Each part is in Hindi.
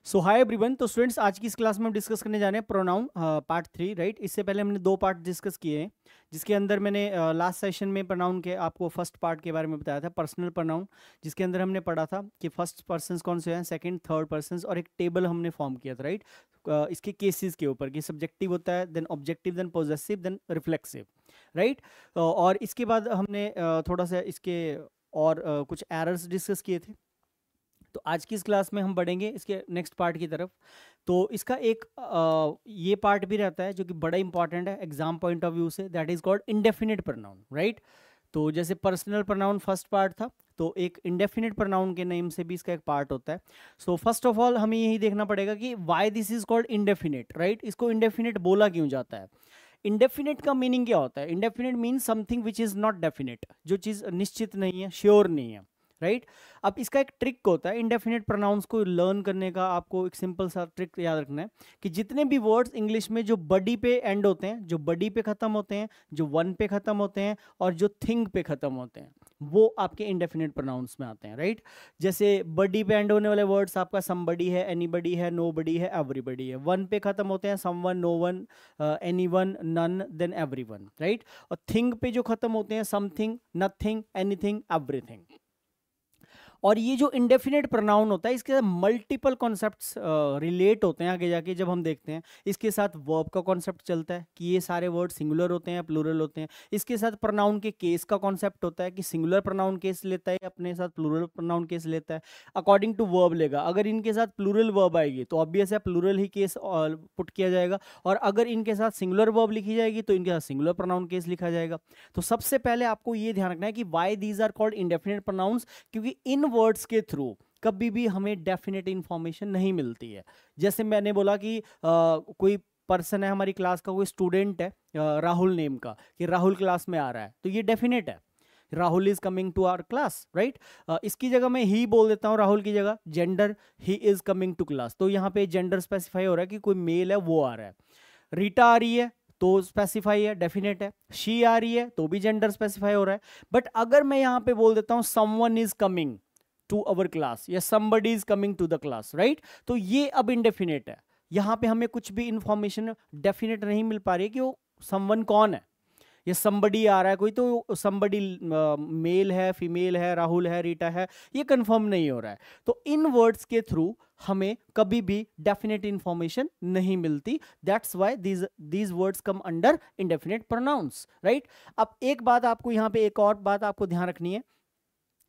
सो हाय एवरीवन। तो स्टूडेंट्स, आज की इस क्लास में हम डिस्कस करने जा रहे हैं प्रोनाउन पार्ट 3, राइट। इससे पहले हमने 2 पार्ट डिस्कस किए हैं, जिसके अंदर मैंने लास्ट सेशन में प्रोनाउन के आपको फर्स्ट पार्ट के बारे में बताया था, पर्सनल प्रोनाउन, जिसके अंदर हमने पढ़ा था कि फर्स्ट पर्सन्स कौन से हैं, सेकंड थर्ड पर्सन्स, और एक टेबल हमने फॉर्म किया था, राइट। इसके केसेस के ऊपर कि सब्जेक्टिव होता है, then objective, then possessive, then reflexive, right. और इसके बाद हमने थोड़ा सा इसके और कुछ एरर्स डिस्कस किए थे। तो आज की इस क्लास में हम बढ़ेंगे इसके नेक्स्ट पार्ट की तरफ। तो इसका एक ये पार्ट भी रहता है जो कि बड़ा इंपॉर्टेंट है एग्जाम पॉइंट ऑफ व्यू से, that is called indefinite pronoun, right. तो जैसे पर्सनल प्रोनाउन फर्स्ट पार्ट था, तो एक इंडेफिनिट प्रोनाउन के नेम से भी इसका एक पार्ट होता है। सो फर्स्ट ऑफ ऑल हमें यही देखना पड़ेगा कि why this is called indefinite, right. इसको इंडेफिनिट बोला क्यों जाता है। इंडेफिनिट का मीनिंग क्या होता है? Indefinite means something which is not definite, जो चीज़ निश्चित नहीं है, श्योर नहीं है, राइट। अब इसका एक ट्रिक होता है इंडेफिनिट प्रोनाउंस को लर्न करने का। आपको एक सिंपल सा ट्रिक याद रखना है कि जितने भी वर्ड्स इंग्लिश में जो बडी पे एंड होते हैं, जो बडी पे खत्म होते हैं, जो वन पे खत्म होते हैं, और जो थिंग पे खत्म होते हैं, वो आपके इंडेफिनिट प्रोनाउंस में आते हैं, राइट। जैसे बडी पे एंड होने वाले वर्ड्स आपका समबडी है, एनीबडी है, नोबडी है, एवरीबडी है। वन पे खत्म होते हैं someone, no one, anyone, none, then everyone, right. और थिंग पे जो खत्म होते हैं समथिंग, नथिंग, एनीथिंग, एवरीथिंग। और ये जो इंडेफिनेट प्रोनाउन होता है, इसके साथ मल्टीपल कॉन्सेप्ट्स रिलेट होते हैं आगे जाके जब हम देखते हैं। इसके साथ वर्ब का कॉन्सेप्ट चलता है कि ये सारे वर्ड सिंगुलर होते हैं, प्लूरल होते हैं। इसके साथ प्रोनाउन के केस का कॉन्सेप्ट होता है कि सिंगुलर प्रोनाउन केस लेता है, अपने साथ प्लूरल प्रोनाउन केस लेता है, अकॉर्डिंग टू वर्ब लेगा। अगर इनके साथ प्लूरल वर्ब आएगी तो ऑब्वियस है प्लूरल ही केस पुट किया जाएगा, और अगर इनके साथ सिंगुलर वर्ब लिखी जाएगी तो इनके साथ सिंगुलर प्रोनाउन केस लिखा जाएगा। तो सबसे पहले आपको ये ध्यान रखना है कि why these are called indefinite pronouns, क्योंकि इन वर्ड्स के थ्रू कभी भी हमें डेफिनेट इंफॉर्मेशन नहीं मिलती है। जैसे मैंने बोला कि कोई पर्सन है हमारी क्लास का, कोई स्टूडेंट है राहुल नेम का, कि राहुल क्लास में आ रहा है, तो ये डेफिनेट है, Rahul is coming to our class, right. इसकी जगह मैं ही बोल देता हूँ, राहुल की जगह gender, he is coming to class, तो यहाँ पे जेंडर स्पेसिफाई हो रहा है कि कोई मेल है वो आ रहा है। रीटा आ रही है तो स्पेसिफाई है, डेफिनेट है। शी आ रही है तो भी जेंडर स्पेसिफाई हो रहा है। बट अगर मैं यहाँ पे बोल देता हूँ someone is coming to our class, या somebody is coming to the class, right, तो ये अब इंडेफिनेट है। यहां पे हमें कुछ भी इंफॉर्मेशन डेफिनेट नहीं मिल पा रही है कि वो someone कौन है। ये somebody आ रहा है कोई, तो somebody मेल है, फीमेल है, राहुल है, रीटा है, ये कंफर्म नहीं हो रहा है। तो इन वर्ड्स के थ्रू हमें कभी भी डेफिनेट इंफॉर्मेशन नहीं मिलती। That's why these words come under indefinite pronouns, right. अब एक बात आपको यहाँ पे, एक और बात आपको ध्यान रखनी है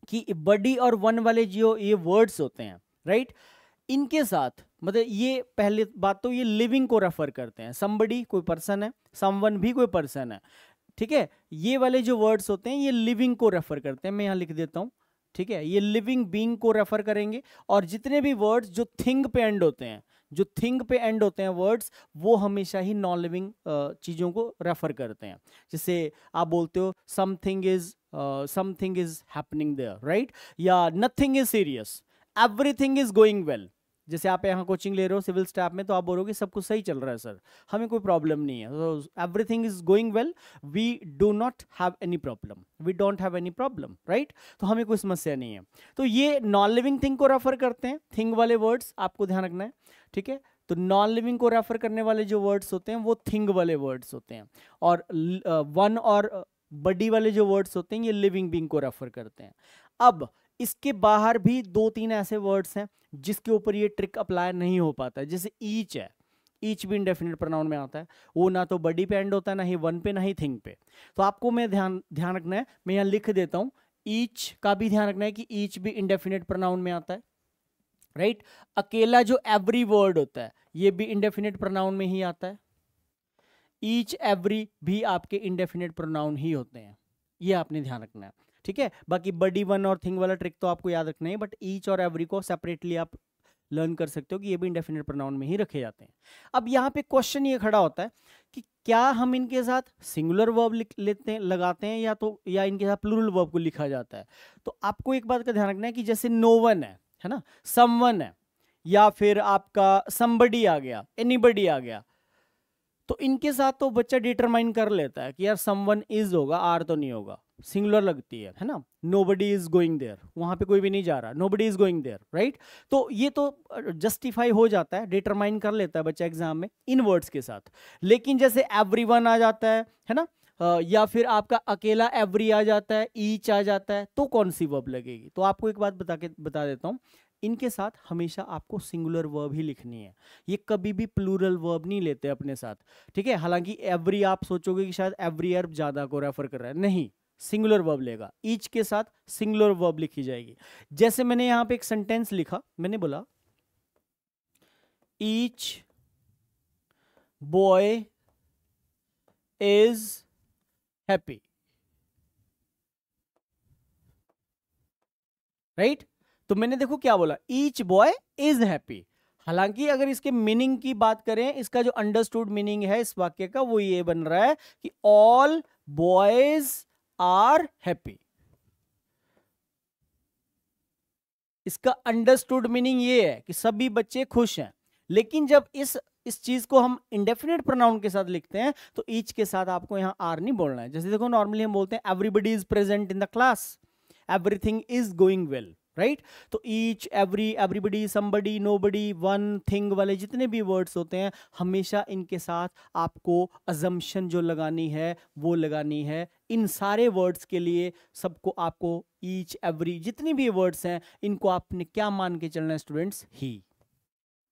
कि बडी और वन वाले जो ये वर्ड्स होते हैं, राइट, इनके साथ मतलब ये पहले बात तो ये लिविंग को रेफर करते हैं। समबडी कोई पर्सन है, समवन भी कोई पर्सन है, ठीक है। ये वाले जो वर्ड्स होते हैं ये लिविंग को रेफर करते हैं, मैं यहाँ लिख देता हूँ, ठीक है। ये लिविंग बीइंग को रेफर करेंगे। और जितने भी वर्ड्स जो थिंग पे एंड होते हैं, जो थिंग पे एंड होते हैं वर्ड्स, वो हमेशा ही नॉन लिविंग चीज़ों को रेफर करते हैं। जैसे आप बोलते हो something is happening there, right, या nothing is serious, everything is going well. जैसे आप यहाँ कोचिंग ले रहे हो सिविल स्टाफ में, तो आप बोलोगे सब कुछ सही चल रहा है सर, हमें कोई प्रॉब्लम नहीं है, तो everything is going well, we do not have any problem, we don't have any problem, right. तो हमें कोई समस्या नहीं है। तो ये नॉन लिविंग थिंग को रेफर करते हैं, थिंग वाले वर्ड्स आपको ध्यान रखना है, ठीक है। तो नॉन लिविंग को रेफर करने वाले जो वर्ड्स होते हैं वो थिंग वाले वर्ड्स होते हैं, और वन और बडी वाले जो वर्ड्स होते हैं ये लिविंग बीइंग को रेफर करते हैं। अब इसके बाहर भी 2-3 ऐसे वर्ड्स हैं जिसके ऊपर ये ट्रिक अप्लाई नहीं हो पाता है। जैसे ईच है, ईच भी इंडेफिनिट प्रोनाउन में आता है, वो ना तो बडी पे एंड होता है, ना ही वन पे, ना ही थिंग पे। तो आपको मैं ध्यान रखना है, मैं यहाँ लिख देता हूँ, ईच का भी ध्यान रखना है कि ईच भी इंडेफिनिट प्रोनाउन में आता है, राइट। अकेला जो एवरी वर्ड होता है ये भी इंडेफिनिट प्रोनाउन में ही आता है। ईच एवरी भी आपके इंडेफिनिट प्रोनाउन ही होते हैं, ये आपने ध्यान रखना है, ठीक है। बाकी बडी, वन और थिंग वाला ट्रिक तो आपको याद रखना है, बट ईच और एवरी को सेपरेटली आप लर्न कर सकते हो कि ये भी इंडेफिनिट प्रोनाउन में ही रखे जाते हैं। अब यहाँ पे क्वेश्चन ये खड़ा होता है कि क्या हम इनके साथ सिंगुलर वर्ब लिख लेते हैं, लगाते हैं, या इनके साथ प्लूरल वर्ब को लिखा जाता है। तो आपको एक बात का ध्यान रखना है कि जैसे नो वन है ना, समवन है, या फिर आपका समबडी आ गया, एनीबडी आ गया, तो इनके साथ तो बच्चा डिटरमाइन कर लेता है कि यार समवन इज होगा, आर तो नहीं होगा, सिंगुलर लगती है ना, नोबडी इज गोइंग देयर, वहां पे कोई भी नहीं जा रहा, nobody is going there, right. तो ये तो जस्टिफाई हो जाता है, डिटरमाइन कर लेता है बच्चा एग्जाम में इन वर्ड्स के साथ। लेकिन जैसे एवरीवन आ जाता है ना, या फिर आपका अकेला एवरी आ जाता है, ईच आ जाता है, तो कौन सी वर्ब लगेगी? तो आपको एक बात बता देता हूं, इनके साथ हमेशा आपको सिंगुलर वर्ब ही लिखनी है, ये कभी भी प्लूरल वर्ब नहीं लेते अपने साथ, ठीक है। हालांकि एवरी आप सोचोगे कि शायद एवरी वर्ब ज्यादा को रेफर कर रहा है, नहीं, सिंगुलर वर्ब लेगा, ईच के साथ सिंगुलर वर्ब लिखी जाएगी। जैसे मैंने यहां पे एक सेंटेंस लिखा, मैंने बोला each boy is happy, right. तो मैंने देखो क्या बोला, ईच बॉय इज हैप्पी। हालांकि अगर इसके मीनिंग की बात करें, इसका जो अंडरस्टूड मीनिंग है इस वाक्य का वो ये बन रहा है कि ऑल बॉयज आर हैप्पी। इसका अंडरस्टूड मीनिंग ये है कि सभी बच्चे खुश हैं। लेकिन जब इस चीज को हम इंडेफिनिट प्रोनाउन के साथ लिखते हैं तो ईच के साथ आपको यहां आर नहीं बोलना है। जैसे देखो नॉर्मली हम बोलते हैं everybody is present in the class, everything is going well, right. तो each, every, everybody, somebody, nobody, one, thing वाले जितने भी वर्ड्स होते हैं हमेशा इनके साथ आपको अजम्पशन जो लगानी है वो लगानी है। इन सारे वर्ड्स के लिए सबको आपको ईच, एवरी जितनी भी वर्ड्स हैं इनको आपने क्या मान के चलना है स्टूडेंट्स? ही।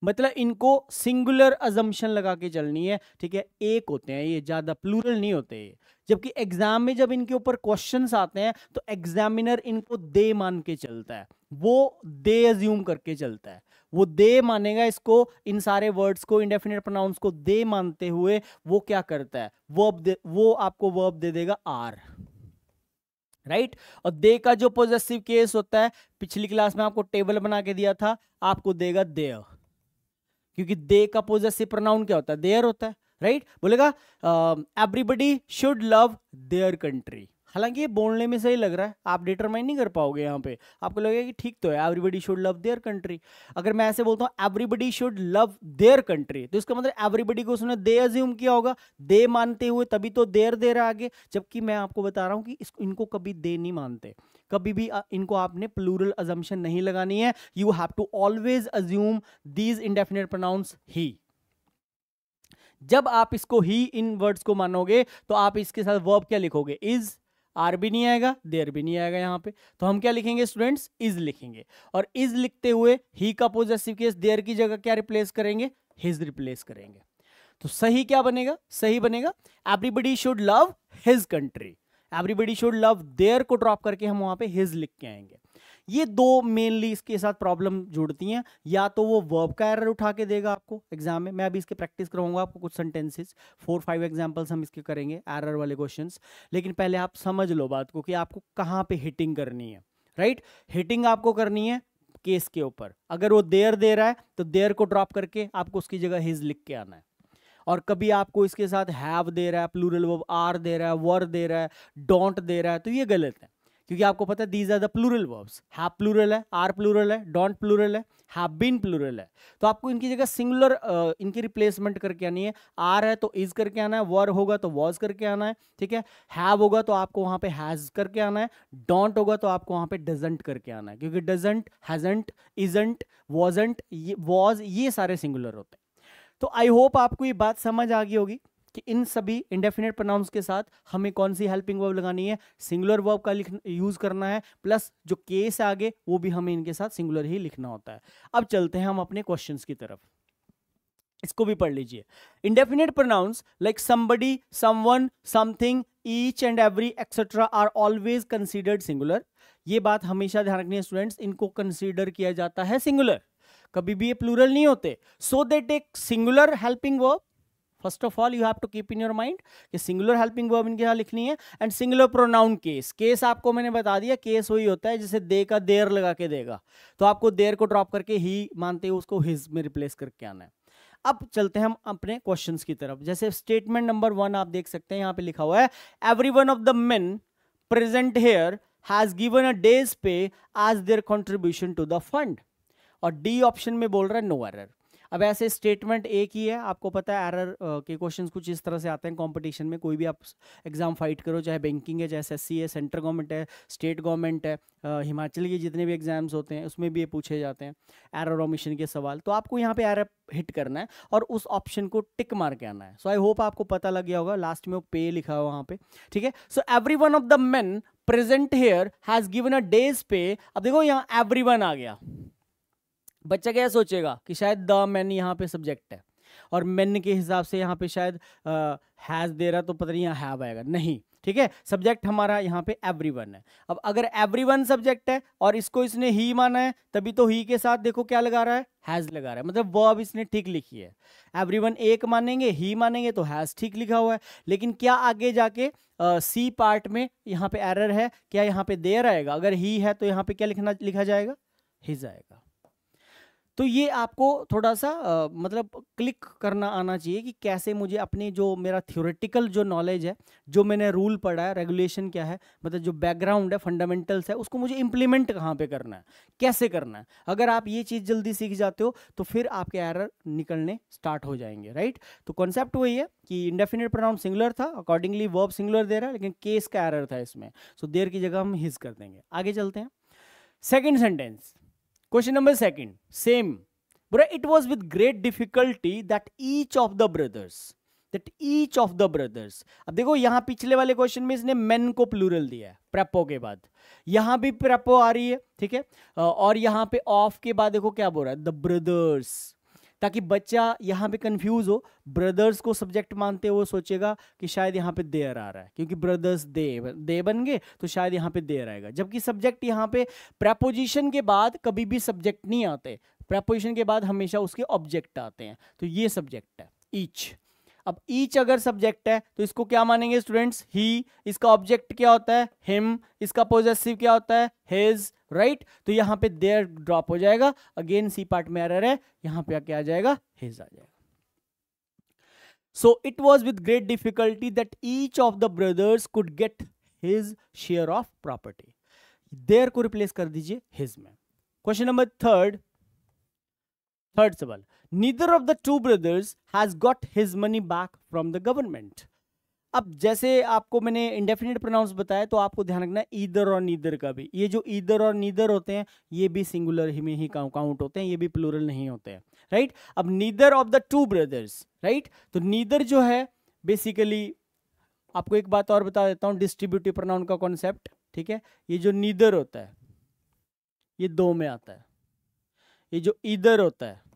मतलब इनको सिंगुलर अजम्पशन लगा के चलनी है, ठीक है। एक होते हैं ये, ज्यादा प्लूरल नहीं होते ये। जबकि एग्जाम में जब इनके ऊपर क्वेश्चंस आते हैं तो एग्जामिनर इनको दे मान के चलता है, वो दे अज्यूम करके चलता है, वो दे मानेगा इसको, इन सारे वर्ड्स को, इंडेफिनिट प्रोनाउंस को दे मानते हुए वो क्या करता है, वो आपको वर्ब दे देगा आर, राइट। और दे का जो पॉजेसिव केस होता है, पिछली क्लास में आपको टेबल बना के दिया था, आपको देगा देयर, क्योंकि दे का पॉजेसिव प्रोनाउन क्या होता है? देयर होता है, राइट। बोलेगा everybody should love their country. हालांकि ये बोलने में सही लग रहा है, आप डिटरमाइन नहीं कर पाओगे यहाँ पे, आपको लगेगा कि ठीक तो है, everybody should love their country. अगर मैं ऐसे बोलता हूँ everybody should love their country, तो इसका मतलब एवरीबडी को उसने दे अज्यूम किया होगा, दे मानते हुए तभी तो देयर दे रहा है आगे। जबकि मैं आपको बता रहा हूँ कि इनको कभी दे नहीं मानते, कभी भी इनको आपने प्लूरल अजम्पशन नहीं लगानी है। You have to always assume these indefinite pronouns ही। जब आप इसको ही इन वर्ड्स को मानोगे तो आप इसके साथ वर्ब क्या लिखोगे? इज, आर भी नहीं आएगा, देयर भी नहीं आएगा यहाँ पे, तो हम क्या लिखेंगे स्टूडेंट्स? इज लिखेंगे। और इज लिखते हुए ही का पॉजेसिव केस देयर की जगह क्या रिप्लेस करेंगे? हिज रिप्लेस करेंगे। तो सही क्या बनेगा? सही बनेगा everybody should love his country. Everybody should love their को ड्रॉप करके हम वहां पे हिज लिख के आएंगे। ये दो मेनली इसके साथ प्रॉब्लम जुड़ती हैं, या तो वो वर्ब का एरर उठा के देगा आपको एग्जाम में। मैं अभी इसके प्रैक्टिस करवाऊंगा आपको कुछ सेंटेंसेस, 4-5 एग्जांपल्स हम इसके करेंगे एरर वाले क्वेश्चंस। लेकिन पहले आप समझ लो बात को कि आपको कहाँ पे हिटिंग करनी है, राइट। हिटिंग आपको करनी है केस के ऊपर। अगर वो देयर दे रहा है तो देयर को ड्रॉप करके आपको उसकी जगह हिज लिख के आना है। और कभी आपको इसके साथ हैव दे रहा है, प्लूरल वर्ब आर दे रहा है, वर दे रहा है, डोंट दे रहा है, तो ये गलत है, क्योंकि आपको पता है these are the plural verbs. Have plural है, आर प्लूरल है, डोंट प्लूरल है, हैव बीन प्लूरल है। तो आपको इनकी जगह सिंगुलर इनकी रिप्लेसमेंट करके आनी है। आर है तो इज करके आना है, वर होगा तो वॉज करके आना है, ठीक है। हैव होगा तो आपको वहां पे हैज करके आना है, डोंट होगा तो आपको वहां पे डजंट करके आना है, क्योंकि doesn't, hasn't, isn't, wasn't, was, ये सारे सिंगुलर होते हैं। तो आई होप आपको ये बात समझ आ गई होगी कि इन सभी इंडेफिनिट प्रोनाउंस के साथ हमें कौन सी हेल्पिंग वर्ब लगानी है, सिंगुलर वर्ब का यूज करना है, प्लस जो केस आगे वो भी हमें इनके साथ सिंगुलर ही लिखना होता है। अब चलते हैं हम अपने क्वेश्चंस की तरफ, इसको भी पढ़ लीजिए। Indefinite pronouns like somebody, someone, something, each and every etcetera are always considered singular. ये बात हमेशा ध्यान रखनी है स्टूडेंट्स, इनको कंसीडर किया जाता है सिंगुलर, कभी भी ये प्लूरल नहीं होते। So they take singular helping verb. First of all you have to keep in your mind कि सिंगुलर हेल्पिंग वर्ब इनके यहाँ लिखनी है। And singular pronoun case, case आपको मैंने बता दिया, केस वही होता है जैसे दे का देयर लगा के देगा, तो आपको देयर को ड्रॉप करके ही मानते हुए उसको हिज में रिप्लेस करके आना है। अब चलते हैं हम अपने क्वेश्चंस की तरफ। जैसे स्टेटमेंट नंबर 1 आप देख सकते हैं, यहाँ पे लिखा हुआ है every one of the men present here has given a day's pay as their contribution to the fund. और डी ऑप्शन में बोल रहा है नो एरर। अब ऐसे स्टेटमेंट एक ही है, आपको पता है एरर के क्वेश्चंस कुछ इस तरह से आते हैं कंपटीशन में। कोई भी आप एग्जाम फाइट करो, चाहे बैंकिंग है, चाहे एसएससी है, सेंट्रल गवर्नमेंट है, स्टेट गवर्नमेंट है, हिमाचल के जितने भी एग्जाम्स होते हैं उसमें भी ये पूछे जाते हैं एरर ओमिशन के सवाल। तो आपको यहाँ पे एरर हिट करना है और उस ऑप्शन को टिक मार के आना है। सो आई होप आपको पता लग गया होगा, लास्ट में वो पे लिखा हुआ वहाँ पे, ठीक है। So every one of the men present here has given a day's पे। अब देखो यहाँ एवरीवन आ गया, बच्चा क्या सोचेगा कि शायद द मैन यहाँ पे सब्जेक्ट है और मैन के हिसाब से यहाँ पे शायद हैज दे रहा तो पता नहीं यहाँ हैव आएगा, नहीं, ठीक है। सब्जेक्ट हमारा यहाँ पे एवरीवन है। अब अगर एवरीवन सब्जेक्ट है और इसको इसने ही माना है, तभी तो ही के साथ देखो क्या लगा रहा है, हैज लगा रहा है, मतलब वर्ब इसने ठीक लिखी है। एवरीवन एक मानेंगे, ही मानेंगे तो हैज ठीक लिखा हुआ है। लेकिन क्या आगे जाके सी पार्ट में यहाँ पे एरर है, क्या यहाँ पे देयर आएगा? अगर ही है तो यहाँ पे क्या लिखा जाएगा, हिज आएगा। तो ये आपको थोड़ा सा मतलब क्लिक करना आना चाहिए कि कैसे मुझे अपनी जो मेरा थ्योरेटिकल जो नॉलेज है, जो मैंने रूल पढ़ा है, रेगुलेशन क्या है, मतलब जो बैकग्राउंड है, फंडामेंटल्स है, उसको मुझे इंप्लीमेंट कहाँ पे करना है, कैसे करना है। अगर आप ये चीज़ जल्दी सीख जाते हो तो फिर आपके एरर निकलने स्टार्ट हो जाएंगे, राइट। तो कॉन्सेप्ट वही है कि इंडेफिनिट प्रोनाउन सिंगुलर था, अकॉर्डिंगली वर्ब सिंगुलर दे रहा है, लेकिन केस का एरर था इसमें, सो देयर की जगह हम हिज कर देंगे। आगे चलते हैं, second sentence, question number second, same. But it was with great difficulty that each of the brothers, अब देखो यहाँ पिछले वाले क्वेश्चन में इसने men को प्लूरल दिया है प्रेपो के बाद, यहाँ भी प्रेपो आ रही है, ठीक है। और यहाँ पे ऑफ के बाद देखो क्या बोल रहा है, द ब्रदर्स, ताकि बच्चा यहाँ पे कंफ्यूज हो। ब्रदर्स को सब्जेक्ट मानते हुए सोचेगा कि शायद यहाँ पे देयर आ रहा है, क्योंकि ब्रदर्स दे बन गए तो शायद यहाँ पे देयर आएगा, जबकि सब्जेक्ट यहाँ पे प्रेपोजिशन के बाद कभी भी सब्जेक्ट नहीं आते, प्रेपोजिशन के बाद हमेशा उसके ऑब्जेक्ट आते हैं। तो ये सब्जेक्ट है ईच। अब ईच अगर सब्जेक्ट है तो इसको क्या मानेंगे स्टूडेंट्स, ही। इसका ऑब्जेक्ट क्या होता है, हिम। इसका पोजेसिव क्या होता है, हिज, राइट। तो यहाँ पे देयर ड्रॉप हो जाएगा, अगेन सी पार्ट में एरर है, यहाँ पे क्या आ जाएगा, हिज आ जाएगा। So it was with great difficulty that each of the brothers could get his share of property. There को रिप्लेस कर दीजिए हिज में। क्वेश्चन नंबर थर्ड सवाल, neither of the two brothers has got his money back from the government. अब जैसे आपको मैंने इंडेफिनिट प्रोनाउंस बताया, तो आपको ध्यान रखना ईदर और नीदर का भी। ये जो ईदर और नीदर होते हैं ये भी सिंगुलर ही में ही काउंट होते हैं, ये भी प्लूरल नहीं होते हैं, राइट। अब neither of the two brothers, right. तो नीदर जो है बेसिकली, आपको एक बात और बता देता हूं, डिस्ट्रीब्यूटिव प्रोनाउन का कॉन्सेप्ट, ठीक है। ये जो नीदर होता है ये दो में आता है, ये जो ईदर होता है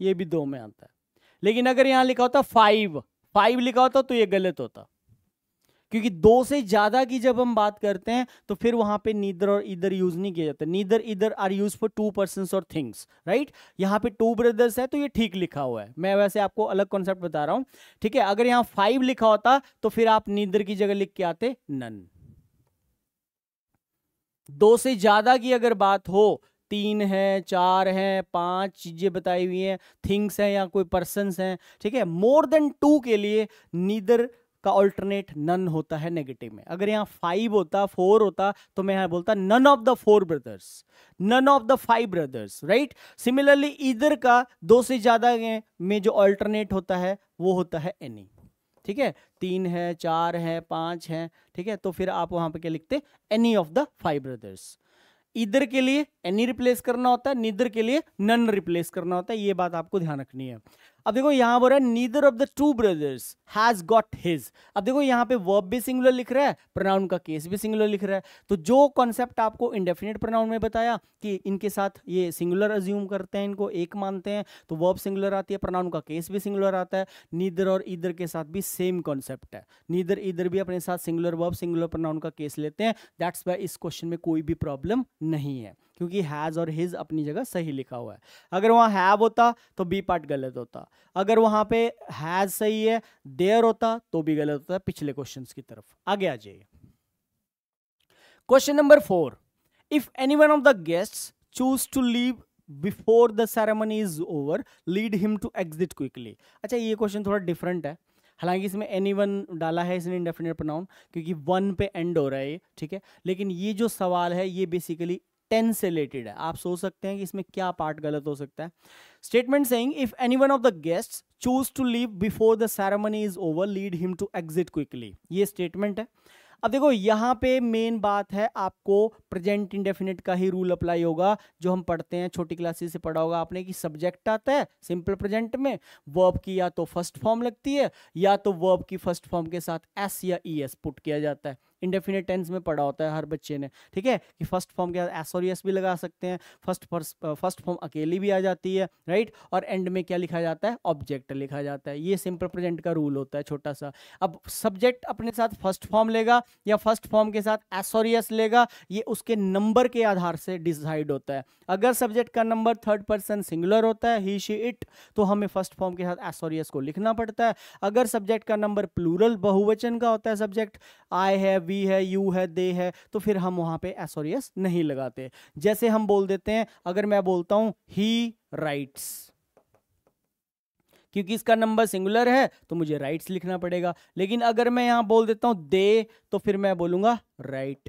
ये भी दो में आता है। लेकिन अगर यहां लिखा होता फाइव लिखा होता तो ये गलत होता, क्योंकि दो से ज्यादा की जब हम बात करते हैं तो फिर वहां पे नीदर और ईदर यूज नहीं किया जाता। Neither either are use for two persons और थिंग्स, राइट। यहाँ पे टू ब्रदर्स है तो ये ठीक लिखा हुआ है, मैं वैसे आपको अलग कॉन्सेप्ट बता रहा हूं, ठीक है। अगर यहाँ 5 लिखा होता तो फिर आप नीदर की जगह लिख के आते नन। दो से ज्यादा की अगर बात हो, 3 है, 4 है, 5 चीजें बताई हुई हैं, थिंग्स हैं या कोई पर्सन्स हैं, ठीक है। मोर देन 2 के लिए नीदर का ऑल्टरनेट नन होता है नेगेटिव में। अगर यहाँ 5 होता, 4 होता तो मैं यहाँ बोलता none of the 4 brothers, none of the 5 brothers, right. Similarly either का 2 से ज्यादा में जो ऑल्टरनेट होता है वो होता है एनी, ठीक है। 3 है, 4 है, 5 है, ठीक है। तो फिर आप वहां पे क्या लिखते, any of the 5 brothers. Either के लिए एनी रिप्लेस करना होता है, नीदर के लिए नन रिप्लेस करना होता है, ये बात आपको ध्यान रखनी है। अब देखो यहां बोल रहा है neither of the two brothers has got his. अब देखो यहाँ पे वर्ब भी सिंगुलर लिख रहा है, प्रोनाउन का केस भी सिंगुलर लिख रहा है। तो जो कॉन्सेप्ट आपको इंडेफिनिट प्रोनाउन में बताया कि इनके साथ ये सिंगुलर अज्यूम करते हैं, इनको एक मानते हैं, तो वर्ब सिंगुलर आती है, प्रोनाउन का केस भी सिंगुलर आता है। नीदर और ईदर के साथ भी सेम कॉन्सेप्ट है, नीदर ईदर भी अपने साथ सिंगुलर वर्ब सिंगुलर प्रोनाउन का केस लेते हैं। दैट्स वाई इस क्वेश्चन में कोई भी प्रॉब्लम नहीं है, क्योंकि हैज और हिज अपनी जगह सही लिखा हुआ है। अगर वहां हैव होता तो बी पार्ट गलत होता, अगर वहां पे हैज सही है, देयर होता तो भी गलत होता। पिछले क्वेश्चंस की तरफ आगे आ जाइए। Question number 4, if any one of the guests choose to leave before the ceremony is over, lead him to exit quickly. अच्छा, ये क्वेश्चन थोड़ा डिफरेंट है, हालांकि इसमें एनीवन डाला है इसने इंडेफिनिट प्रोनाउन, क्योंकि 1 पे एंड हो रहा है ये, ठीक है। लेकिन ये जो सवाल है ये बेसिकली टेंस से रिलेटेड है। आप सोच सकते हैं कि इसमें क्या पार्ट गलत हो सकता है। Statement saying if anyone of the guests choose to leave before the ceremony is over lead him to exit quickly, ये स्टेटमेंट है। अब देखो यहाँ पे मेन बात है, आपको प्रेजेंट इंडेफिनिट का ही रूल अप्लाई होगा जो हम पढ़ते हैं, छोटी क्लासेस से पढ़ा होगा आपने कि सब्जेक्ट आता है सिंपल प्रेजेंट में, वर्ब की या तो फर्स्ट फॉर्म लगती है या तो वर्ब की फर्स्ट फॉर्म के साथ एस या ई एस पुट किया जाता है। इंडेफिनिट टेंस में पढ़ा होता है हर बच्चे ने, ठीक है, कि फर्स्ट फॉर्म के साथ एस और एस भी लगा सकते हैं, फर्स्ट फॉर्म अकेली भी आ जाती है, राइट, और एंड में क्या लिखा जाता है, ऑब्जेक्ट लिखा जाता है। ये सिंपल प्रेजेंट का रूल होता है छोटा सा। अब सब्जेक्ट अपने साथ फर्स्ट फॉर्म लेगा या फर्स्ट फॉर्म के साथ एस और एस लेगा, ये उसके नंबर के आधार से डिसाइड होता है। अगर सब्जेक्ट का नंबर थर्ड पर्सन सिंगुलर होता है, ही शी इट, तो हमें फर्स्ट फॉर्म के साथ एस और एस को लिखना पड़ता है। अगर सब्जेक्ट का नंबर प्लूरल बहुवचन का होता है, सब्जेक्ट आई है, वी है, यू है, दे है, तो फिर हम वहां पे एस और एस नहीं लगाते। जैसे हम बोल देते हैं, अगर मैं बोलता हूं ही राइट्स, क्योंकि इसका नंबर सिंगुलर है तो मुझे राइट्स लिखना पड़ेगा। लेकिन अगर मैं यहां बोल देता हूं दे, तो फिर मैं बोलूंगा राइट।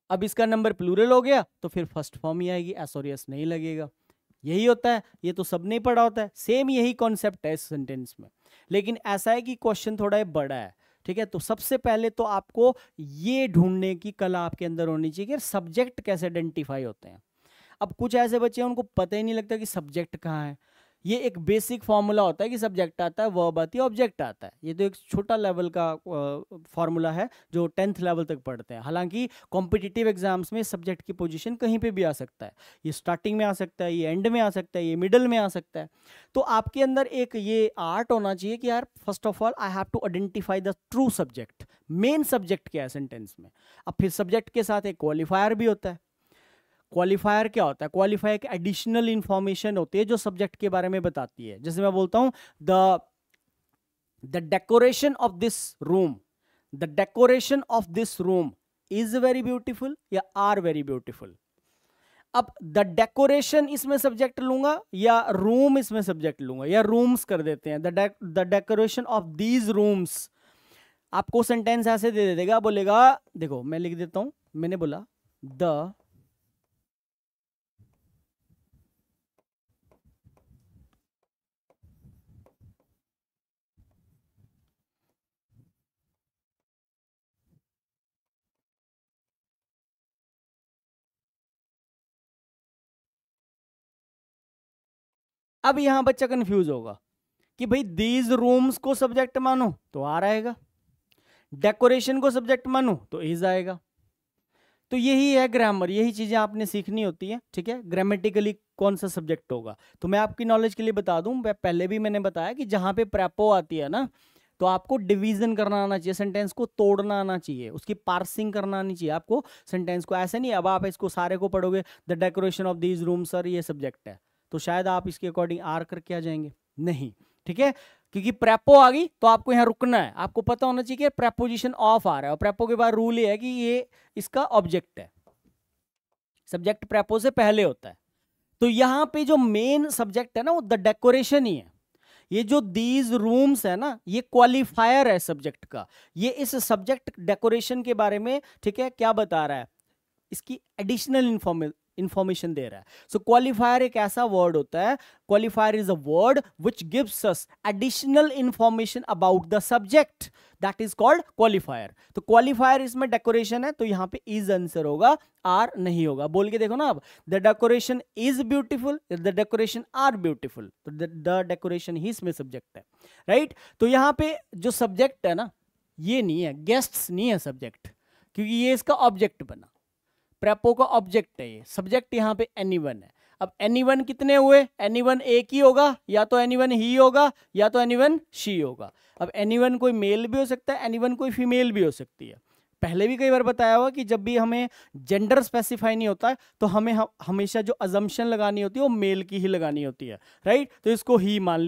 अब इसका नंबर प्लूरल हो गया तो फिर फर्स्ट फॉर्म ही आएगी, एस और एस नहीं लगेगा। यही होता है, ये तो सबने पढ़ा होता है, सेम यही कॉन्सेप्ट है इस सेंटेंस में। लेकिन ऐसा है कि क्वेश्चन थोड़ा बड़ा है, ठीक है। तो सबसे पहले तो आपको ये ढूंढने की कला आपके अंदर होनी चाहिए कि सब्जेक्ट कैसे आइडेंटिफाई होते हैं। अब कुछ ऐसे बच्चे हैं उनको पता ही नहीं लगता कि सब्जेक्ट कहाँ है। ये एक बेसिक फॉर्मूला होता है कि सब्जेक्ट आता है, वर्ब आती है, ऑब्जेक्ट आता है। ये तो एक छोटा लेवल का फॉर्मूला है जो 10th लेवल तक पढ़ते हैं। हालांकि कॉम्पिटिटिव एग्जाम्स में सब्जेक्ट की पोजीशन कहीं पे भी आ सकता है, ये स्टार्टिंग में आ सकता है, ये एंड में आ सकता है, ये मिडल में आ सकता है। तो आपके अंदर एक ये आर्ट होना चाहिए कि यार first of all I have to identify the true subject, main subject क्या है सेंटेंस में। अब फिर सब्जेक्ट के साथ एक क्वालिफायर भी होता है। क्वालिफायर क्या होता है, क्वालिफायर एक एडिशनल इंफॉर्मेशन होती है जो सब्जेक्ट के बारे में बताती है। जैसे मैं बोलता हूं the decoration of this room, the decoration of this room is very beautiful या आर वेरी ब्यूटीफुल। अब द डेकोरेशन इसमें सब्जेक्ट लूंगा या रूम इसमें सब्जेक्ट लूंगा, या रूम्स कर देते हैं, the decoration of these rooms. आपको सेंटेंस ऐसे दे देगा, बोलेगा, देखो मैं लिख देता हूं, मैंने बोला द अब यहां बच्चा कंफ्यूज होगा कि भाई दीज रूम्स को सब्जेक्ट मानो तो आर आएगा, डेकोरेशन को सब्जेक्ट मानो तो इज आएगा। तो यही है ग्रामर, यही चीजें आपने सीखनी होती है, ठीक है। ग्रामेटिकली कौन सा सब्जेक्ट होगा, तो मैं आपकी नॉलेज के लिए बता दूं, पहले भी मैंने बताया कि जहां पे प्रेपो आती है ना, तो आपको डिवीजन करना आना चाहिए, सेंटेंस को तोड़ना आना चाहिए, उसकी पार्सिंग करना आनी चाहिए आपको सेंटेंस को। ऐसे नहीं अब आप इसको सारे को पढ़ोगे, the decoration of these room sir ये सब्जेक्ट है, तो शायद आप इसके अकॉर्डिंग आर करके आ जाएंगे, नहीं, ठीक है। क्योंकि प्रेपो आ गई तो आपको यहाँ रुकना है, आपको पता होना चाहिए कि प्रेपोजिशन ऑफ आ रहा है, और प्रेपो के बाद रूल ये है कि ये इसका ऑब्जेक्ट है, सब्जेक्ट प्रेपो से पहले होता है। तो यहाँ पे जो मेन सब्जेक्ट है ना वो द डेकोरेशन ही है। ये जो दीज रूम्स है ना, ये क्वालिफायर है सब्जेक्ट का, ये इस सब्जेक्ट डेकोरेशन के बारे में, ठीक है, क्या बता रहा है, इसकी एडिशनल इंफॉर्मेशन दे रहा है। सो क्वालिफायर एक ऐसा वर्ड होता है, qualifier is a word which gives us additional information about the subject, that is called qualifier. तो क्वालिफायर इसमें डेकोरेशन है, तो यहां पे इज आंसर होगा, आर नहीं होगा। बोल के देखो ना आप, the decoration is beautiful, the decoration are beautiful, तो द डेकोरेशन ही इसमें सब्जेक्ट है, राइट। तो यहां पे जो सब्जेक्ट है ना, ये नहीं है, गेस्ट्स नहीं है सब्जेक्ट, क्योंकि ये इसका ऑब्जेक्ट बना, प्रेपो का ऑब्जेक्ट है ये, सब्जेक्ट यहाँ पे एनीवन है। अब एनीवन कितने हुए, एनीवन एक ही होगा, या तो एनीवन ही होगा या तो एनीवन शी होगा। अब एनीवन कोई मेल भी हो सकता है, एनीवन कोई फीमेल भी हो सकती है। पहले भी कई बार बताया हुआ कि जब भी हमें जेंडर स्पेसिफाई नहीं होता है तो हमें हमेशा जो अजम्पशन लगानी होती है वो मेल की ही लगानी होती है, राइट। तो इसको ही मान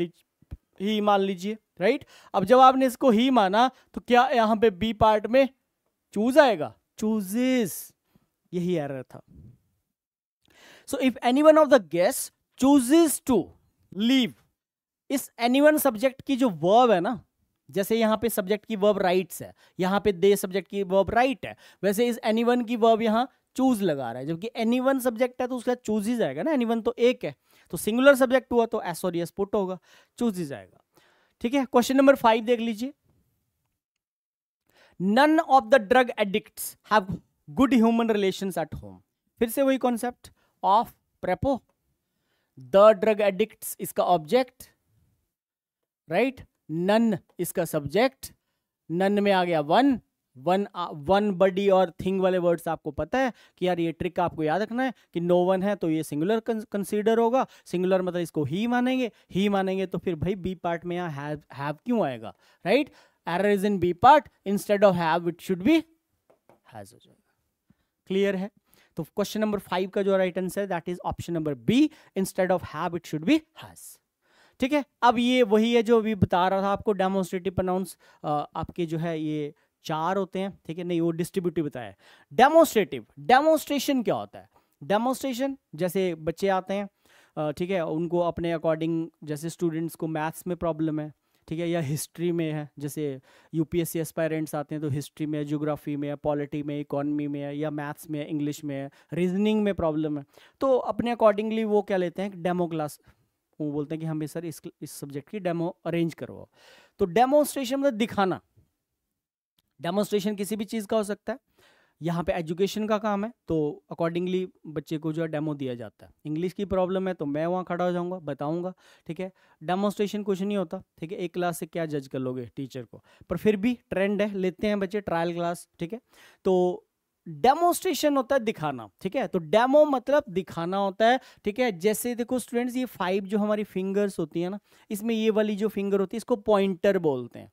लीजिए, राइट। अब जब आपने इसको ही माना तो क्या यहाँ पे बी पार्ट में चूज आएगा, चूजेस, यही एरर था। So if anyone of the guest chooses to leave, इस एनीवन सब्जेक्ट की जो वर्ब है ना, जैसे यहां पे सब्जेक्ट की वर्ब राइट्स है, यहां पे दे सब्जेक्ट की वर्ब राइट है, वैसे इस एनीवन की वर्ब यहां चूज लगा रहा है, जबकि एनीवन सब्जेक्ट है तो उसका चूज ही जाएगा ना, एनीवन तो एक है, तो सिंगुलर सब्जेक्ट हुआ तो एस और एस पुट होगा, चूज ही जाएगा। ठीक है, क्वेश्चन नंबर 5 देख लीजिए। None of the drug addicts have good human relations at home. फिर से वही concept of prepo, the drug addicts इसका ऑब्जेक्ट, राइट, नन इसका सब्जेक्ट, नन में आ गया वन, वन बडी और थिंग वाले वर्ड्स आपको पता है कि यार ये ट्रिक आपको याद रखना है कि नो वन है तो ये सिंगुलर कंसीडर होगा, सिंगुलर मतलब इसको ही मानेंगे तो फिर भाई बी पार्ट में यहाँ हैव क्यों आएगा, right, error is in B part, instead of have it should be has हो जाएगा। क्लियर है? तो क्वेश्चन नंबर 5 का जो राइट आंसर है that is option number B, instead of have it should be has. ठीक है, अब ये वही है जो अभी बता रहा था आपको, डेमोन्स्ट्रेटिव प्रोनाउंस आपके जो है ये 4 होते हैं, ठीक है, नहीं वो डिस्ट्रीब्यूटिव बताया। डेमोन्स्ट्रेटिव, डेमोन्स्ट्रेशन क्या होता है? डेमोन्स्ट्रेशन जैसे बच्चे आते हैं, ठीक है, उनको अपने अकॉर्डिंग, जैसे स्टूडेंट्स को मैथ्स में प्रॉब्लम है, ठीक है, या हिस्ट्री में है, जैसे यूपीएससी एस्पायरेंट्स आते हैं तो हिस्ट्री में, ज्योग्राफी में, पॉलिटी में, इकोनॉमी में, या मैथ्स में, इंग्लिश में, रीजनिंग में प्रॉब्लम है, तो अपने अकॉर्डिंगली वो क्या लेते हैं, डेमो क्लास, वो बोलते हैं कि हमें सर इस सब्जेक्ट की डेमो अरेंज करवाओ। तो डेमोन्स्ट्रेशन मतलब दिखाना, डेमोन्स्ट्रेशन किसी भी चीज़ का हो सकता है, यहाँ पे एजुकेशन का काम है तो अकॉर्डिंगली बच्चे को जो है डेमो दिया जाता है। इंग्लिश की प्रॉब्लम है तो मैं वहाँ खड़ा हो जाऊँगा, बताऊँगा, ठीक है, डेमोन्स्ट्रेशन कुछ नहीं होता, ठीक है, एक क्लास से क्या जज कर लोगे टीचर को, पर फिर भी ट्रेंड है, लेते हैं बच्चे ट्रायल क्लास, ठीक है, तो डेमोन्स्ट्रेशन होता है दिखाना, ठीक है, तो डेमो मतलब दिखाना होता है, ठीक है। जैसे देखो स्टूडेंट्स, ये 5 जो हमारी फिंगर्स होती है ना, इसमें ये वाली जो फिंगर होती है इसको पॉइंटर बोलते हैं,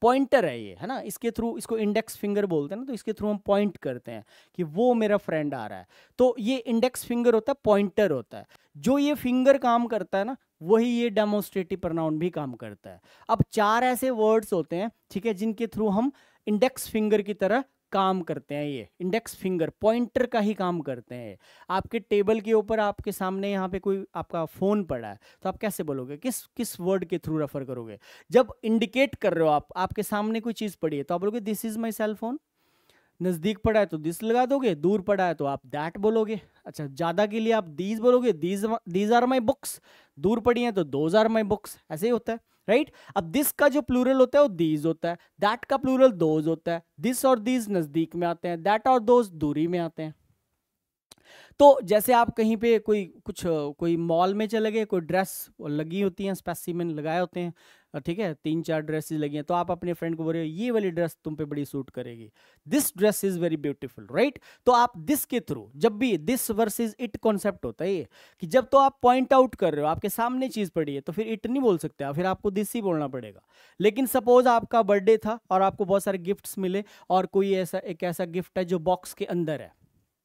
पॉइंटर है ये, है ना, इसके थ्रू, इसको इंडेक्स फिंगर बोलते हैं ना, तो इसके थ्रू हम पॉइंट करते हैं कि वो मेरा फ्रेंड आ रहा है, तो ये इंडेक्स फिंगर होता है, पॉइंटर होता है। जो ये फिंगर काम करता है ना, वही ये डेमोन्स्ट्रेटिव प्रोनाउन भी काम करता है। अब 4 ऐसे वर्ड्स होते हैं, ठीक है, जिनके थ्रू हम इंडेक्स फिंगर की तरह काम करते हैं, ये इंडेक्स फिंगर पॉइंटर का ही काम करते हैं। आपके टेबल के ऊपर आपके सामने यहाँ पे कोई आपका फ़ोन पड़ा है, तो आप कैसे बोलोगे, किस वर्ड के थ्रू रेफर करोगे? जब इंडिकेट कर रहे हो आप, आपके सामने कोई चीज़ पड़ी है तो आप बोलोगे this is my cell phone, नज़दीक पड़ा है तो दिस लगा दोगे, दूर पड़ा है तो आप दैट बोलोगे। अच्छा, ज़्यादा के लिए आप दीज बोलोगे, दीज आर माई बुक्स, दूर पड़ी हैं तो दोज आर माई बुक्स, ऐसे ही होता है, राइट। अब दिस का जो प्लूरल होता है वो दीज होता है, दैट का प्लूरल दोज होता है, दिस और दीज नज़दीक में आते हैं, दैट और दोज दूरी में आते हैं। तो जैसे आप कहीं पे कोई मॉल में चले गए, कोई ड्रेस लगी होती हैं, स्पेसिमेन लगाए होते हैं, ठीक है, 3-4 ड्रेसेस लगी हैं, तो आप अपने फ्रेंड को बोल रहे हो ये वाली ड्रेस तुम पे बड़ी सूट करेगी, this dress is very beautiful, right. तो आप दिस के थ्रू, जब भी दिस वर्सेस इट कॉन्सेप्ट होता है ये, कि जब तो आप पॉइंट आउट कर रहे हो, आपके सामने चीज पड़ी है, तो फिर इट नहीं बोल सकते, फिर आपको दिस ही बोलना पड़ेगा। लेकिन सपोज आपका बर्थडे था और आपको बहुत सारे गिफ्ट्स मिले, और कोई एक ऐसा गिफ्ट है जो बॉक्स के अंदर है,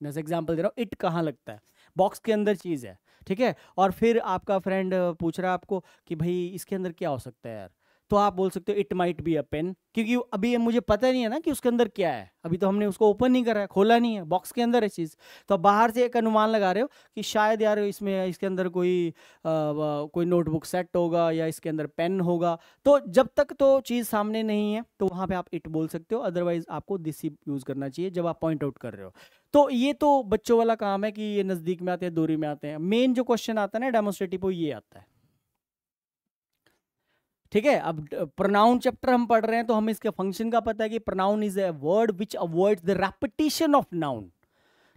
जैसे एग्जाम्पल दे रहा हूँ, इट कहाँ लगता है, बॉक्स के अंदर चीज़ है, ठीक है, और फिर आपका फ्रेंड पूछ रहा है आपको कि भाई इसके अंदर क्या हो सकता है यार, तो आप बोल सकते हो it might be a pen, क्योंकि अभी मुझे पता नहीं है ना कि उसके अंदर क्या है, अभी तो हमने उसको ओपन नहीं करा है, खोला नहीं है, बॉक्स के अंदर है चीज़, तो आप बाहर से एक अनुमान लगा रहे हो कि शायद यार इसके अंदर कोई नोटबुक सेट होगा या इसके अंदर पेन होगा। तो जब तक तो चीज़ सामने नहीं है तो वहाँ पे आप इट बोल सकते हो, अदरवाइज आपको दिस ही यूज़ करना चाहिए जब आप पॉइंट आउट कर रहे हो। तो ये तो बच्चों वाला काम है कि ये नज़दीक में आते हैं, दूरी में आते हैं। मेन जो क्वेश्चन आता है ना डेमोन्स्ट्रेटिव, वो ये आता है, ठीक है। अब प्रोनाउन चैप्टर हम पढ़ रहे हैं तो हमें इसके फंक्शन का पता है कि pronoun is a word which avoids the repetition of noun,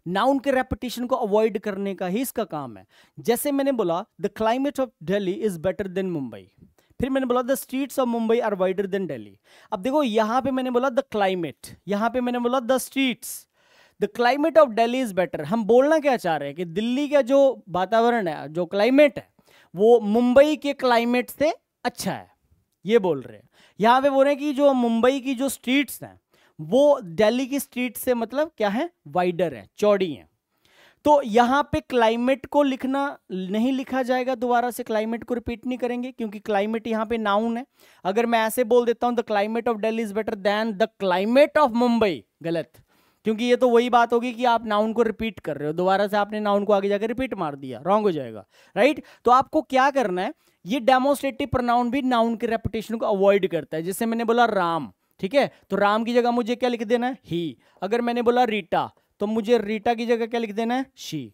noun के रेपिटेशन को अवॉइड करने का ही इसका काम है। जैसे मैंने बोला the climate of Delhi is better than Mumbai, फिर मैंने बोला the streets of Mumbai are wider than Delhi. अब देखो यहाँ पे मैंने बोला द क्लाइमेट, यहाँ पे मैंने बोला the streets, the climate of Delhi is better. हम बोलना क्या चाह रहे हैं कि दिल्ली का जो वातावरण है, जो क्लाइमेट है, वो मुंबई के क्लाइमेट से अच्छा है, ये बोल रहे हैं। यहाँ पे बोल रहे हैं कि जो मुंबई की जो स्ट्रीट्स हैं वो दिल्ली की स्ट्रीट से मतलब क्या है, वाइडर है, चौड़ी है। तो यहाँ पे क्लाइमेट को लिखना नहीं लिखा जाएगा, दोबारा से क्लाइमेट को रिपीट नहीं करेंगे, क्योंकि क्लाइमेट यहाँ पे नाउन है। अगर मैं ऐसे बोल देता हूँ the climate of Delhi is better then the climate of Mumbai, गलत, क्योंकि ये तो वही बात होगी कि आप नाउन को रिपीट कर रहे हो, दोबारा से आपने नाउन को आगे जाकर रिपीट मार दिया, रॉन्ग हो जाएगा, राइट। तो आपको क्या करना है, ये डेमोन्स्ट्रेटिव प्रोनाउन भी नाउन के रेपिटेशन को अवॉइड करता है। जैसे मैंने बोला राम, ठीक है, तो राम की जगह मुझे क्या लिख देना है, ही। अगर मैंने बोला रीटा, तो मुझे रीटा की जगह क्या लिख देना है, शी।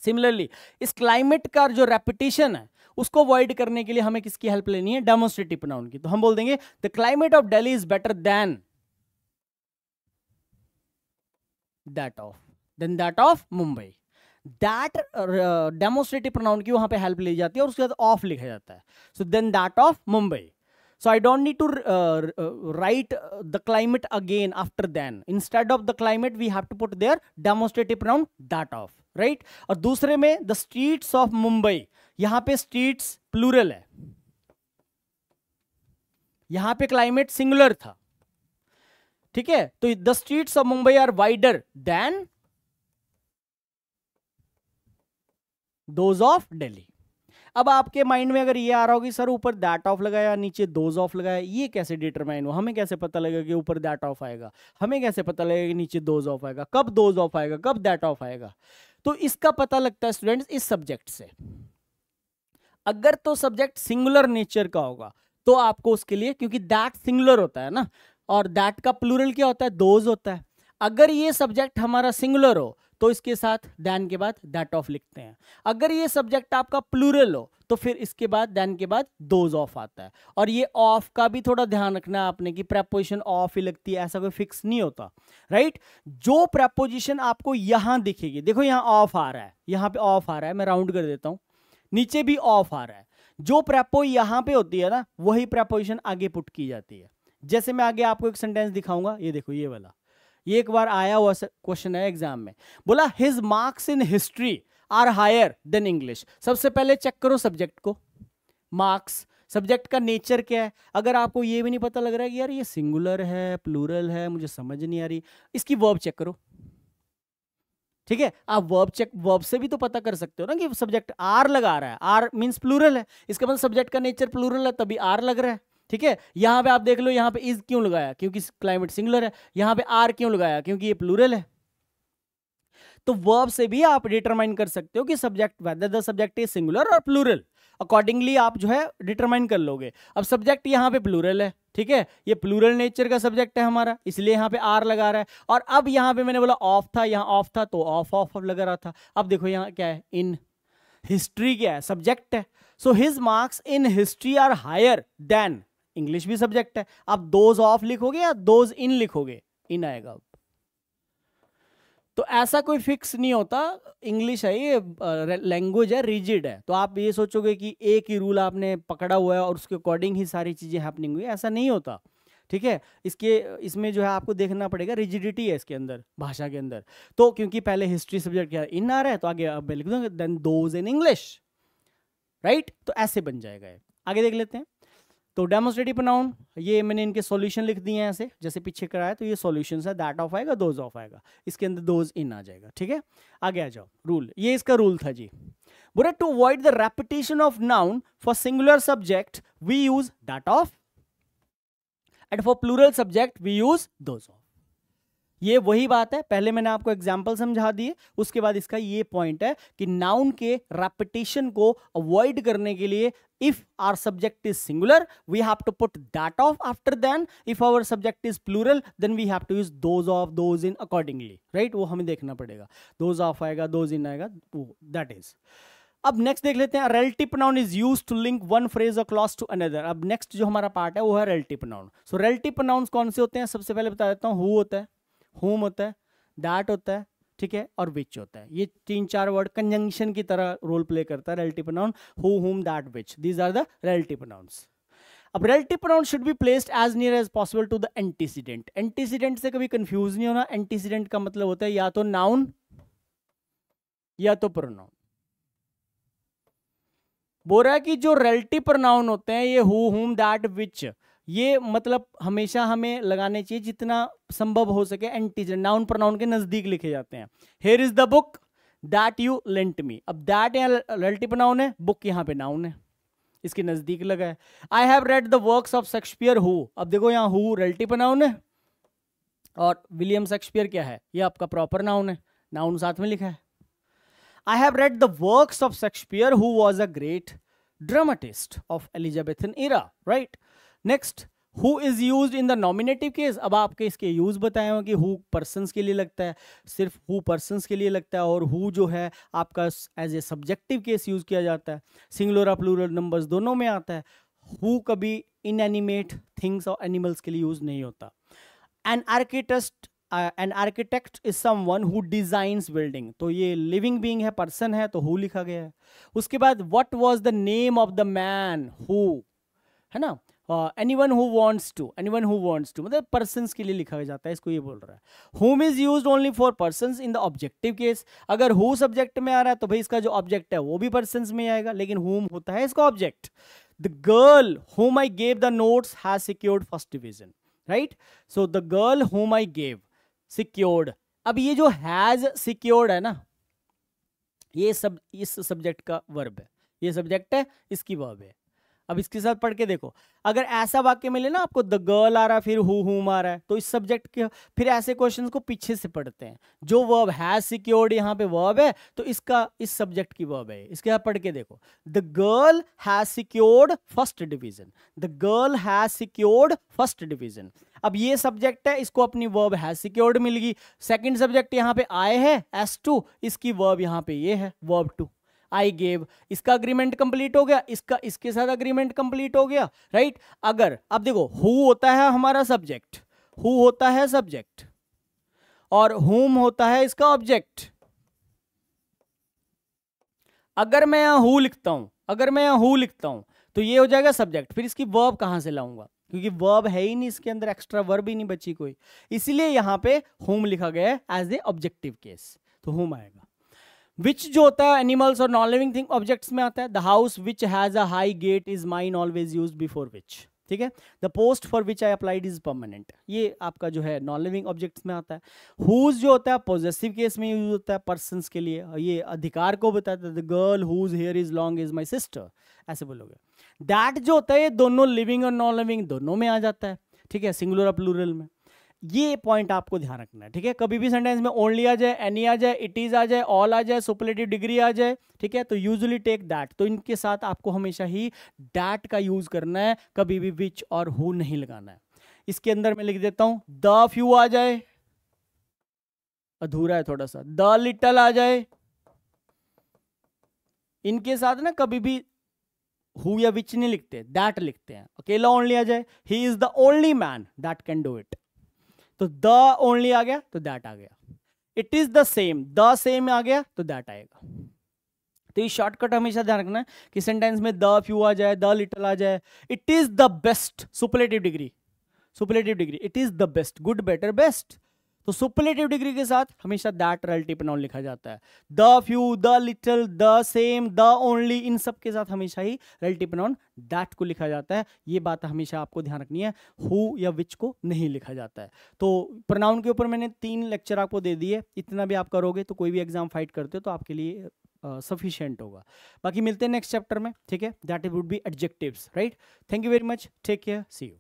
सिमिलरली इस क्लाइमेट का जो रेपिटेशन है उसको अवॉइड करने के लिए हमें किसकी हेल्प लेनी है, डेमोस्ट्रेटिव प्रोनाउन की। तो हम बोल देंगे the climate of Delhi is better then that of Mumbai. That demonstrative pronoun की वहां पे हेल्प ली जाती है और उसके बाद ऑफ लिखा जाता है। So then that of Mumbai. So I don't need to write the climate again after then. Instead of the climate, we have to put there demonstrative pronoun that of, right? और दूसरे में the streets of Mumbai, यहाँ पे streets plural है, यहाँ पे climate singular था, ठीक है? तो the streets of Mumbai are wider than those of Delhi. अब आपके माइंड में अगर ये आ रहा हो कि सर ऊपर दैट ऑफ लगाया नीचे दोज ऑफ लगाया, ये कैसे डिटरमाइन हो, हमें कैसे पता लगेगा कि ऊपर दैट ऑफ आएगा, हमें कैसे पता लगेगा कि नीचे दोज ऑफ आएगा, कब दोज ऑफ आएगा, कब दैट ऑफ आएगा? तो इसका पता लगता है स्टूडेंट्स इस सब्जेक्ट से। अगर तो सब्जेक्ट सिंगुलर नेचर का होगा तो आपको उसके लिए, क्योंकि दैट सिंगुलर होता है ना, और दैट का प्लूरल क्या होता है, दोज होता है। अगर ये सब्जेक्ट हमारा सिंगुलर हो तो इसके साथ दैन के बाद दैट ऑफ लिखते हैं। अगर ये सब्जेक्ट आपका प्लूरल हो तो फिर इसके बाद दैन के बाद दोज ऑफ आता है। और ये ऑफ का भी थोड़ा ध्यान रखना है आपने कि प्रेपोजिशन ऑफ ही लगती है, ऐसा कोई फिक्स नहीं होता, राइट? जो प्रेपोजिशन आपको यहां दिखेगी, देखो यहां ऑफ आ रहा है, यहां पे ऑफ आ रहा है, मैं राउंड कर देता हूं, नीचे भी ऑफ आ रहा है। जो प्रेपो यहां पे होती है ना, वही प्रेपोजिशन आगे पुट की जाती है। जैसे मैं आगे आपको एक सेंटेंस दिखाऊंगा, ये देखो ये वाला, ये एक बार आया हुआ क्वेश्चन है एग्जाम में, बोला his marks in history are higher than English. सबसे पहले चेक करो सब्जेक्ट को, मार्क्स, सब्जेक्ट का नेचर क्या है। अगर आपको ये भी नहीं पता लग रहा है कि यार ये सिंगुलर है प्लूरल है, मुझे समझ नहीं आ रही, इसकी वर्ब चेक करो, ठीक है? आप वर्ब चेक, वर्ब से भी तो पता कर सकते हो ना कि सब्जेक्ट आर लगा रहा है, आर मींस प्लूरल है, इसका मतलब सब्जेक्ट का नेचर प्लूरल है तभी आर लग रहा है, ठीक है? यहां पे आप देख लो, यहां पे इज क्यों लगाया, क्योंकि क्लाइमेट सिंगुलर है। यहां पे आर क्यों लगाया, क्योंकि ये प्लूरल है। तो वर्ब से भी आप डिटरमाइन कर सकते हो कि subject, whether the subject is singular और प्लूरल, अकॉर्डिंगली आप जो है डिटरमाइन कर लोगे। अब सब्जेक्ट यहाँ पे प्लूरल है, ठीक है, ये प्लूरल नेचर का सब्जेक्ट है हमारा, इसलिए यहाँ पे आर लगा रहा है। और अब यहाँ पे मैंने बोला ऑफ था, यहाँ ऑफ था तो ऑफ ऑफ लगा रहा था। अब देखो यहाँ क्या है, इन हिस्ट्री क्या है, सब्जेक्ट है। So his marks in history are higher than, English भी सब्जेक्ट है, आप दोज ऑफ लिखोगे या दोज इन लिखोगे, इन आएगा। तो ऐसा कोई फिक्स नहीं होता, इंग्लिश है ये, लैंग्वेज है, रिजिड है। तो आप ये सोचोगे कि एक ही रूल आपने पकड़ा हुआ है और उसके अकॉर्डिंग ही सारी चीजें हैपनिंग हुई, ऐसा नहीं होता, ठीक है? इसमें जो है आपको देखना पड़ेगा, रिजिडिटी है इसके अंदर, भाषा के अंदर। तो क्योंकि पहले हिस्ट्री सब्जेक्ट क्या इन आ रहा है तो आगे अब लिख दूंगा then those in English, right? तो ऐसे बन जाएगा। आगे देख लेते हैं। तो डेमोस्ट्रेटिव प्रोनाउन, ये मैंने इनके सॉल्यूशन लिख दिए हैं ऐसे, जैसे पीछे कराया, तो ये सॉल्यूशन है, दैट ऑफ आएगा, दोज ऑफ आएगा, इसके अंदर दोज इन आ जाएगा, ठीक है? आगे आ जाओ, रूल, ये इसका रूल था जी। बोले to avoid the repetition of noun for singular subject we use that of, and for plural subject we use those of. ये वही बात है, पहले मैंने आपको एग्जाम्पल समझा दिए, उसके बाद इसका ये पॉइंट है कि नाउन के रेपिटेशन को अवॉइड करने के लिए if our subject is singular we have to put that of after then, if our subject is plural then we have to use those of, those in accordingly, right? वो हमें देखना पड़ेगा, those of आएगा, those in आएगा, that is। अब नेक्स्ट देख लेते हैं, relative pronoun is used to link one phrase or clause to another। अब नेक्स्ट जो हमारा पार्ट है वो है relative pronoun। so relative pronouns कौन से होते हैं, सबसे पहले बता देता हूँ, who होता है, whom होता है, that होता है, ठीक है, और विच होता है। ये 3-4 वर्ड कंजंक्शन की तरह रोल प्ले करता है relative pronoun, who, whom, that, which, these are the relative pronouns. अब relative pronoun should be placed as near as possible to the antecedent. Antecedent से कभी कंफ्यूज नहीं होना, एंटीसीडेंट का मतलब होता है या तो नाउन या तो प्रोनाउन। बोल रहा है कि जो रिलेटिव प्रोनाउन होते हैं ये हु, हुम, दैट, विच, ये मतलब हमेशा हमें लगाने चाहिए जितना संभव हो सके एंटीसीडेंट, नाउन प्रोनाउन के नजदीक लिखे जाते हैं। Here is the book that you lent me. अब दैट यहाँ रिलेटिव प्रोनाउन है, बुक यहाँ पे नाउन है, इसके नजदीक लगा है। I have read the works of Shakespeare who, अब देखो यहाँ हु रिलेटिव प्रोनाउन है और विलियम शेक्सपियर क्या है, ये आपका प्रॉपर नाउन है, नाउन साथ में लिखा है। I have read the works of Shakespeare who was a great dramatist of Elizabethan era, right? Next, who is used in the nominative case. अब आपके इसके यूज बताए हो कि हु पर्सन्स के लिए लगता है, सिर्फ हु पर्सन्स के लिए लगता है, और हु जो है आपका as a subjective case use किया जाता है। सिंगुलर और प्लूरल नंबर्स दोनों में आता है। हु कभी इनएनिमेट थिंग्स और एनिमल्स के लिए यूज नहीं होता। An architect is someone who designs building, तो ये लिविंग बीइंग है, पर्सन है, तो हु लिखा गया है। उसके बाद what was the name of the man who, है ना, anyone who wants to, anyone who wants to मतलब पर्सन्स के लिए लिखा जाता है, इसको ये बोल रहा है। हुम is used only for persons in the objective case. अगर हु सब्जेक्ट में आ रहा है तो भाई इसका जो ऑब्जेक्ट है वो भी पर्सन्स में आएगा, लेकिन हुम होता है इसका ऑब्जेक्ट। द गर्ल हुम I gave the notes has secured first division, right. So the girl हुम आई गेव सिक्योर्ड। अब ये जो हैज सिक्योर्ड है ना, ये सब इस सब्जेक्ट का वर्ब है, ये सब्जेक्ट है, इसकी वर्ब है। अब इसके साथ पढ़ के देखो, अगर ऐसा वाक्य मिले ना आपको, द गर्ल आ रहा है फिर हुम आ रहा है, तो इस सब्जेक्ट के फिर ऐसे क्वेश्चंस को पीछे से पढ़ते हैं। जो वर्ब हैज सिक्योर्ड यहाँ पे वर्ब है, तो इसका इस सब्जेक्ट की वर्ब है। इसके साथ पढ़ के देखो, the girl has secured first division, the girl has secured first division. अब ये सब्जेक्ट है, इसको अपनी वर्ब हैज सिक्योर्ड मिल गई। सेकेंड सब्जेक्ट यहाँ पे आए है S2, इसकी वर्ब यहाँ पे ये है वर्ब टू, आई गेव। इसका अग्रीमेंट कंप्लीट हो गया, इसका इसके साथ अग्रीमेंट कंप्लीट हो गया, राइट। अगर अब देखो, हु होता है हमारा सब्जेक्ट, हु होता है सब्जेक्ट, और हुम होता है इसका ऑब्जेक्ट। अगर मैं यहां हु लिखता हूं, अगर मैं यहां हु लिखता हूं तो ये हो जाएगा सब्जेक्ट। फिर इसकी वर्ब कहां से लाऊंगा, क्योंकि वर्ब है ही नहीं इसके अंदर, एक्स्ट्रा वर्ब ही नहीं बची कोई, इसीलिए यहां पे हुम लिखा गया है एज ए ऑब्जेक्टिव केस, तो हुम आएगा। विच जो होता है एनिमल्स और नॉन लिविंग थिंग ऑब्जेक्ट्स में आता है। The house which has a high gate is mine always used before which, ठीक है। The post for which I applied is permanent, ये आपका जो है नॉन लिविंग ऑब्जेक्ट्स में आता है। हुज जो होता है पॉजेसिव केस में यूज होता है पर्सन्स के लिए, ये अधिकार को बताता है। The girl whose hair is long is my sister, ऐसे बोलोगे। दैट जो होता है ये दोनों लिविंग और नॉन लिविंग दोनों में आ जाता है, ठीक है, सिंगुलर और प्लूरल में। ये पॉइंट आपको ध्यान रखना है, ठीक है। कभी भी सेंटेंस में ओनली आ जाए, एनी आ जाए, इट इज आ जाए, ऑल आ जाए, सुपरलेटिव डिग्री आ जाए, ठीक है, तो यूजुअली टेक दैट। तो इनके साथ आपको हमेशा ही दैट का यूज करना है, कभी भी विच और हु नहीं लगाना है। इसके अंदर मैं लिख देता हूं, द फ्यू आ जाए, अधूरा है थोड़ा सा, द लिटल आ जाए, इनके साथ ना कभी भी हु या विच नहीं लिखते, दैट लिखते हैं। अकेला ओनली आ जाए, he is the only man that can do it, तो द ओनली आ गया तो दैट आ गया। It is the same, the same आ गया तो दैट आएगा। तो ये शॉर्टकट हमेशा ध्यान रखना है कि सेंटेंस में द फ्यू आ जाए, द लिटल आ जाए। It is the best, superlative degree, superlative degree, it is the best, good, better, best, तो सुपरलेटिव डिग्री के साथ हमेशा दैट रिलेटिव प्रोनाउन लिखा जाता है। The few, the little, the same, the only, इन सब के साथ हमेशा ही रिलेटिव प्रोनाउन दैट को लिखा जाता है। ये बात हमेशा आपको ध्यान रखनी है, हु या विच को नहीं लिखा जाता है। तो प्रोनाउन के ऊपर मैंने 3 लेक्चर आपको दे दिए, इतना भी आप करोगे तो कोई भी एग्जाम फाइट करते हो तो आपके लिए सफिशिएंट होगा। बाकी मिलते हैं नेक्स्ट चैप्टर में, ठीक है, that would be adjectives, right. Thank you very much, take care, see you.